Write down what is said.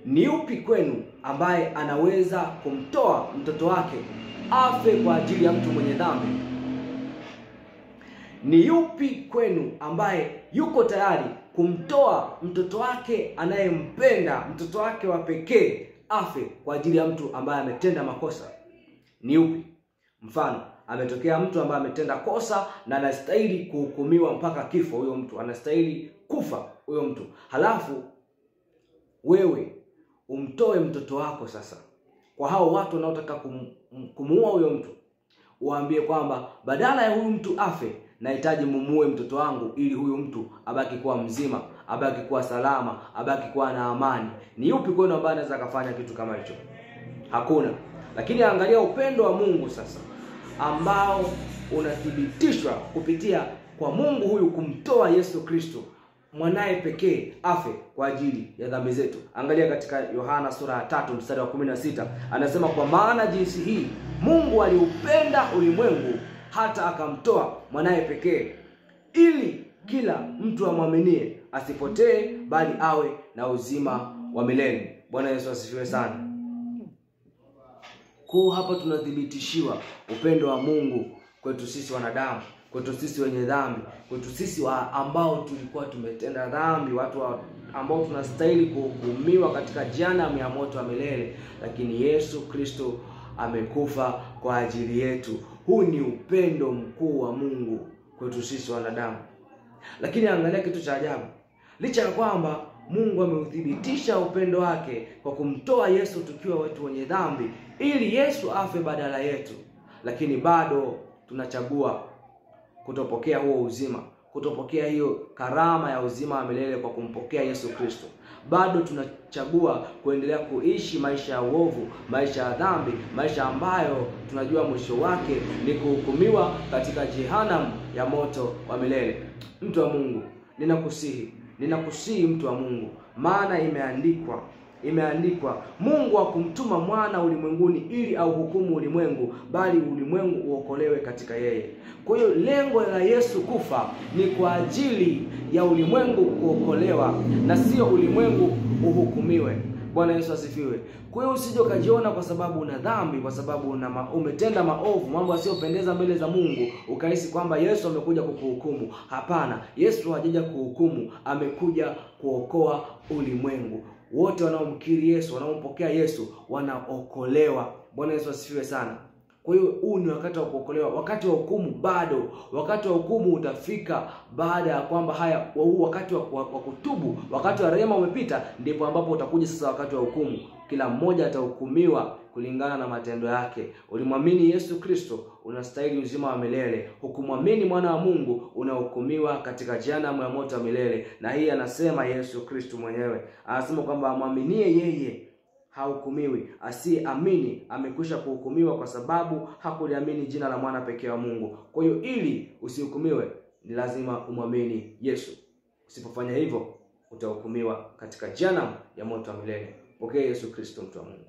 Ni yupi kwenu ambaye anaweza kumtoa mtoto wake afe kwa ajili ya mtu mwenye dhambi? Ni yupi kwenu ambaye yuko tayari kumtoa mtoto wake anayempenda, mtoto wake wa pekee, afe kwa ajili ya mtu ambaye ametenda makosa? Ni yupi? Mfano, ametokea mtu ambaye ametenda kosa na anastahili kuhukumiwa mpaka kifo. Huyo mtu anastahili kufa, huyo mtu. Halafu wewe umtoe mtoto wako sasa kwa hao watu wanaotaka kumuua huyo mtu. Uambie kwamba badala ya huyu mtu afe, nahitaji mumuue mtoto wangu ili huyu mtu abaki kuwa mzima, abaki kuwa salama, abaki kuwa na amani. Ni yupi kwenu ambaye anaweza kufanya kitu kama hicho? Hakuna. Lakini angalia upendo wa Mungu sasa, ambao unathibitishwa kupitia kwa Mungu huyu kumtoa Yesu Kristo mwanae pekee afe kwa ajili ya dhambi zetu. Angalia katika Yohana sura ya 3 mstari wa 16, anasema kwa maana jinsi hii Mungu aliupenda ulimwengu hata akamtoa mwanae pekee, ili kila mtu amwaminie asipotee bali awe na uzima wa milele. Bwana Yesu asifiwe sana. Kwa hapa tunathibitishiwa upendo wa Mungu kwetu sisi wanadamu, kwetu sisi wenye dhambi, kwetu sisi ambao tulikuwa tumetenda dhambi, watu ambao tunastahili kuhukumiwa katika jehanamu ya moto wa milele, lakini Yesu Kristo amekufa kwa ajili yetu. Huu ni upendo mkuu wa Mungu kwetu sisi wanadamu. Lakini angalia kitu cha ajabu. Licha ya kwamba Mungu ameuthibitisha upendo wake kwa kumtoa Yesu tukiwa watu wenye dhambi ili Yesu afe badala yetu, lakini bado tunachagua kutopokea huo uzima, kutopokea hiyo karama ya uzima wa milele kwa kumpokea Yesu Kristo. Bado tunachagua kuendelea kuishi maisha ya uovu, maisha ya dhambi, maisha ambayo tunajua mwisho wake ni kuhukumiwa katika jehanamu ya moto wa milele. Mtu wa Mungu, ninakusihi mtu wa Mungu, maana imeandikwa Mungu hakumtuma mwana ulimwenguni ili auhukumu ulimwengu, bali ulimwengu uokolewe katika yeye. Kwa hiyo lengo la Yesu kufa ni kwa ajili ya ulimwengu kuokolewa na sio ulimwengu uhukumiwe. Bwana Yesu asifiwe. Kwa hiyo usije ukajiona kwa sababu una dhambi, kwa sababu umetenda maovu, mambo yasiyopendeza mbele za Mungu, ukahisi kwamba Yesu amekuja kukuhukumu. Hapana, Yesu hajaja kuhukumu, amekuja kuokoa ulimwengu. Wote wanaomkiri Yesu, wanaompokea Yesu wanaokolewa. Bwana Yesu asifiwe sana. Kwa hiyo huu ni wakati wa kuokolewa. Wakati wa hukumu bado. Wakati wa hukumu utafika baada ya kwamba huu wakati wa kutubu, wakati wa rehema umepita, ndipo ambapo utakuja sasa wakati wa hukumu. Kila mmoja atahukumiwa kulingana na matendo yake. Ulimwamini Yesu Kristo, unastahili uzima wa milele. Hukumwamini mwana wa Mungu, unahukumiwa katika jehanamu ya moto wa milele. Na hii anasema Yesu Kristo mwenyewe. Anasema kwamba amwaminie yeye hahukumiwi, asiyeamini amekwisha kuhukumiwa kwa sababu hakuliamini jina la mwana pekee wa Mungu. Kwa hiyo ili usihukumiwe ni lazima umwamini Yesu. Usipofanya hivyo utahukumiwa katika jehanamu ya moto wa milele. Pokea Yesu Kristo, mtu wa Mungu.